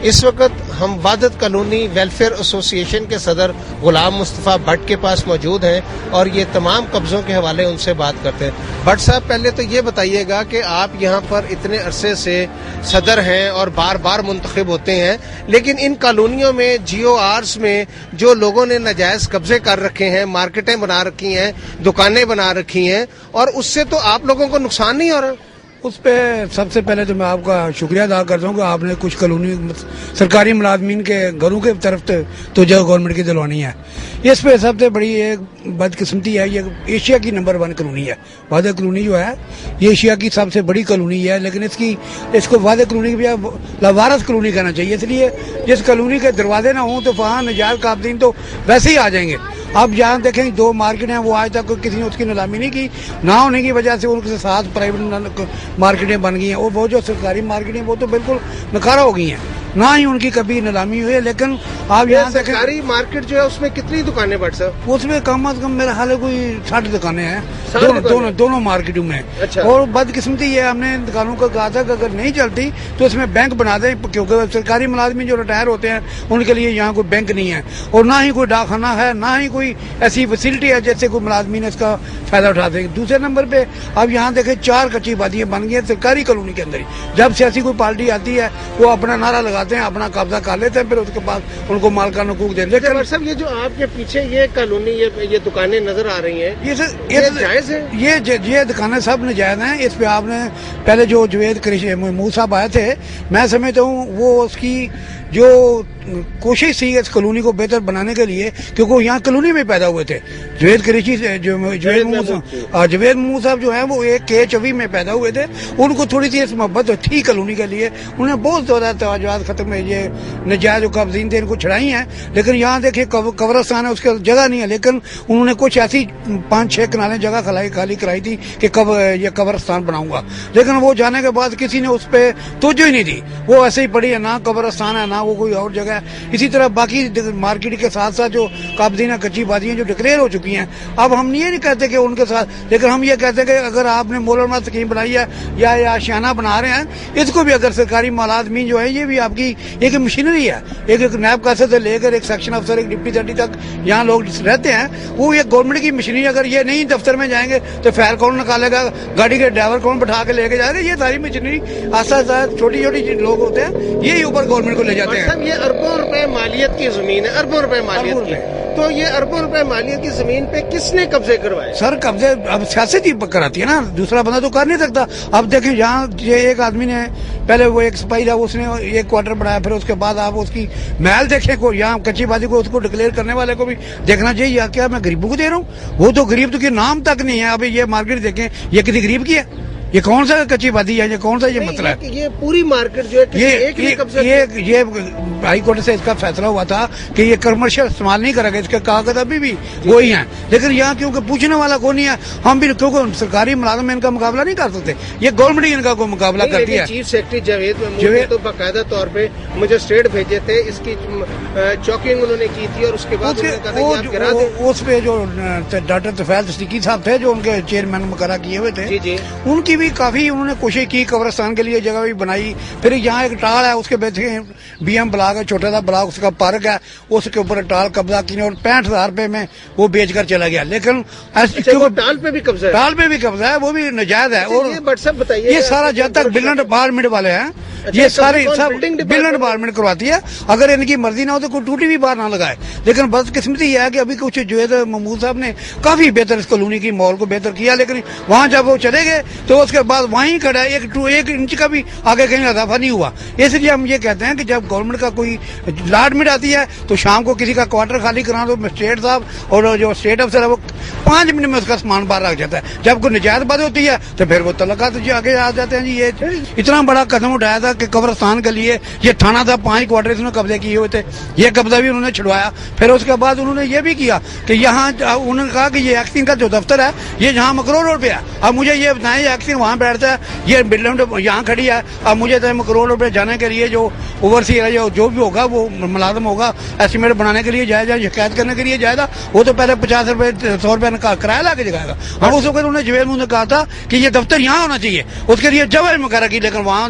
اس وقت ہم وحدت کالونی ویلفیئر ایسوسی ایشن کے صدر غلام مصطفیٰ بٹ کے پاس موجود ہیں اور یہ تمام قبضوں کے حوالے ان سے بات کرتے ہیں۔ بٹ صاحب، پہلے تو یہ بتائیے گا کہ آپ یہاں پر اتنے عرصے سے صدر ہیں اور بار بار منتخب ہوتے ہیں، لیکن ان کالونیوں میں جی او آرز میں جو لوگوں نے ناجائز قبضے کر رکھے ہیں، مارکیٹیں بنا رکھی ہیں، دکانیں بنا رکھی ہیں، اور اس سے تو آپ لوگوں کو نقصان نہیں ہو رہا؟ اس پہ سب سے پہلے تو میں آپ کا شکریہ ادا کرتا ہوں کہ آپ نے کچھ کالونی سرکاری ملازمین کے گھروں کے طرف تو جو گورنمنٹ کی دلوانی ہے، اس پہ سب سے بڑی ایک بدقسمتی ہے۔ یہ ایشیا کی نمبر 1 کالونی ہے۔ وحدت کالونی جو ہے یہ ایشیا کی سب سے بڑی کالونی ہے، لیکن اس کو وحدت کالونی کی لاوارث کالونی کہنا چاہیے، اس لیے جس کالونی کے دروازے نہ ہوں تو وہاں ناجائز قابضین تو ویسے ہی آ جائیں گے۔ اب جہاں دیکھیں 2 مارکیٹ ہیں، وہ آج تک کسی نے اس کی نیلامی نہیں کی، نہ ہونے کی وجہ سے ان کے ساتھ پرائیویٹ مارکیٹیں بن گئی ہیں، اور وہ جو سرکاری مارکیٹیں وہ تو بالکل نکارہ ہو گئی ہیں، نہ ہی ان کی کبھی نیلامی ہوئی ہے۔ لیکن آپ یہاں دیکھیں سرکاری مارکیٹ جو ہے اس میں کتنی دکانیں بٹ صاحب؟ اس میں کم از کم میرا حال ہے کوئی 60 دکانیں ہیں دونوں مارکیٹوں میں۔ اچھا۔ اور بدقسمتی یہ ہم نے دکانوں کو کہا تھا کہ اگر نہیں چلتی تو اس میں بینک بنا دیں، کیونکہ سرکاری ملازمین جو ریٹائر ہوتے ہیں ان کے لیے یہاں کوئی بینک نہیں ہے، اور نہ ہی کوئی ڈاک خانہ ہے، نہ ہی کوئی ایسی فیسلٹی ہے جیسے کوئی ملازمین اس کا فائدہ اٹھا دیں۔ دوسرے نمبر پہ اب یہاں دیکھیں 4 کچی آبادیاں بن گئی ہیں سرکاری کالونی کے اندر ہی۔ جب سیاسی کوئی پارٹی آتی ہے وہ اپنا نعرہ لگاتے ہیں، اپنا قبضہ کر لیتے ہیں، پھر اس کے بعد ان کو مالکان حقوق دیتے ہیں۔ لیکن صاحب یہ جو آپ کے پیچھے یہ کالونی یہ دکانیں نظر آ رہی ہیں، یہ جائز ہے؟ یہ دکانیں سب ناجائز ہیں۔ اس پہ آپ نے پہلے جو جوید محمود صاحب آئے تھے، میں سمجھتا ہوں وہ اس کی جو کوشش تھی اس کالونی کو بہتر بنانے کے لیے، کیونکہ وہ یہاں کالونی میں پیدا ہوئے تھے۔ جوید محمود صاحب جو ہیں وہ ایک KH میں پیدا ہوئے تھے، ان کو تھوڑی سی اس محبت تھی کالونی کے لیے، انہیں بہت زیادہ توجہات ختم ہے، یہ ناجائز جو قابضین تھے ان کو چھڑائی ہیں۔ لیکن یہاں دیکھیں قبرستان ہے، اس کی جگہ نہیں ہے، لیکن انہوں نے کچھ ایسی 5-6 کنالیں جگہ خالی کرائی تھی کہ یہ قبرستان بناؤں گا، لیکن وہ جانے کے بعد کسی نے اس پہ توجہ ہی نہیں دی، وہ ایسے ہی پڑی ہے، نہ قبرستان ہے نہ وہ کوئی اور جگہ ہے۔ اسی طرح باقی مارکیٹ کے ساتھ ساتھ جو قابضین کچی بادیاں جو ڈکلیئر ہو چکی ہیں، اب ہم یہ نہیں کہتے کہ ان کے ساتھ، لیکن ہم یہ کہتے ہیں کہ اگر آپ نے مولرما اسکیم بنائی ہے یا آشیانہ بنا رہے ہیں، اس کو بھی اگر سرکاری ملازمین جو ہے، یہ بھی آپ کی ایک مشینری ہے، ایک نیب کاسر سے لے کر ایک سیکشن افسر، ایک ڈپٹی سیکرٹری تک یہاں لوگ رہتے ہیں، وہ ایک گورنمنٹ کی مشینری۔ اگر یہ نہیں دفتر میں جائیں گے تو فائل کون نکالے گا، گاڑی کے ڈرائیور کون بٹھا کے لے کے جائے گا؟ یہ ساری مشینری آہستہ آہستہ چھوٹی لوگ ہوتے ہیں، یہی اوپر گورنمنٹ کو لے جاتے ہیں۔ یہ اربوں روپے مالیت کی زمین ہے، اربوں روپے مالیت کی، تو یہ اربوں روپے مالیت کی زمین پہ کس نے قبضے کروائے؟ سر قبضے اب سیاست ہی کراتی ہے نا، دوسرا بندہ تو کر نہیں سکتا۔ اب دیکھیں یہاں ایک آدمی نے پہلے وہ ایک سپاہی تھا، اس نے ایک کوارٹر بنایا، پھر اس کے بعد آپ اس کی محل دیکھیں، کو یہاں کچی بازی کو اس کو ڈکلیئر کرنے والے کو بھی دیکھنا چاہیے، یا کیا میں غریبوں کو دے رہا ہوں؟ وہ تو غریب تو کے نام تک نہیں ہے۔ ابھی یہ مارکیٹ دیکھیں، یہ کسی غریب کی ہے؟ یہ کون سا کچی بادی ہے؟ یہ کون سا یہ مسئلہ ہے؟ یہ پوری مارکیٹ جو ہے یہ ہائی کورٹ سے اس کا فیصلہ ہوا تھا کہ یہ کمرشل استعمال نہیں کرے گا، اس کے کاغذ ابھی بھی وہی ہیں، لیکن یہاں کیونکہ پوچھنے والا کوئی نہیں ہے، ہم بھی کیونکہ سرکاری ملازم ان کا مقابلہ نہیں کر سکتے، یہ گورنمنٹ ہی ان کا کوئی مقابلہ کرتی ہے۔ چیف سیکرٹری جاوید محمود نے تو باقاعدہ طور پہ مجھے اسٹیٹ بھیجے تھے، اس کی چوکنگ انہوں نے کی تھی، اور اس کے بعد اس پہ جو ڈاکٹر طفیل صدیقی صاحب تھے جو ان کے چیئرمین مقررہ کیے ہوئے تھے، ان کی بھی کافی انہوں نے کوشش کی، قبرستان کے لیے جگہ بھی بنائی۔ پھر یہاں ایک ٹال ہے، اس کے BM بلاک ہے، چھوٹا سا بلاک، اس کا پارک ہے، اس کے اوپر ٹال قبضہ کی اور 65,000 روپے میں وہ بیچ کر چلا گیا۔ لیکن ٹال پہ بھی قبضہ ہے، وہ بھی ناجائز ہے۔ اور بتائیے یہ سارا جب تک بلڈنگ ڈپارٹمنٹ والے ہیں، یہ سارے بلڈنگ ڈپارٹمنٹ کرواتی ہے، اگر ان کی مرضی نہ ہو تو کوئی ٹوٹی بھی باہر نہ لگائے۔ لیکن بدقسمتی یہ ہے کہ ابھی کچھ جوید محمود صاحب نے کافی بہتر اس کالونی کی ماحول کو بہتر کیا، لیکن وہاں جب وہ چلے گئے تو اس کے بعد وہیں کھڑا ہے، 1 انچ کا بھی آگے کہیں اضافہ نہیں ہوا۔ اس لیے ہم یہ کہتے ہیں کہ جب گورنمنٹ کا کوئی الاٹمنٹ آتی ہے تو شام کو کسی کا کوارٹر خالی کرا دو، مسٹریٹ صاحب اور جو اسٹیٹ افسر ہے وہ 5 منٹ میں اس کا سامان باہر رکھ جاتا ہے۔ جب کوئی نجائز بات ہوتی ہے تو پھر وہ تعلقات آگے آ جاتے ہیں۔ جی یہ اتنا بڑا قدم اٹھایا تھا کہ قبرستان کے لیے یہ تھانہ تھا، 5 کوارٹر اس نے قبضے کیے ہوئے تھے، یہ قبضہ بھی انہوں نے چھڑوایا۔ پھر اس کے بعد انہوں نے یہ بھی کیا کہ یہاں انہوں نے کہا کہ یہ ایکسنگ کا جو دفتر ہے یہ یہاں مکرو روڈ پہ ہے، اب مجھے یہ بتائیں یہ ایکسنگ وہاں بیٹھتا ہے، یہ بلڈنگ یہاں کھڑی ہے، اب مجھے تو مکرو روڈ پہ جانے کے لیے جو اوورسیئر ہے جو بھی ہوگا وہ ملازم ہوگا، ایسٹیمیٹ بنانے کے لیے جائے گا، شکایت کرنے کے لیے جائے گا، وہ تو پہلے 50 روپے 100 روپے کا کرایہ لا کے جگائے گا۔ اب اس وقت انہوں نے جوید محمود نے کہا تھا کہ یہ دفتر یہاں ہونا چاہیے، اس کے لیے جگہ مقررہ کی، لیکن وہاں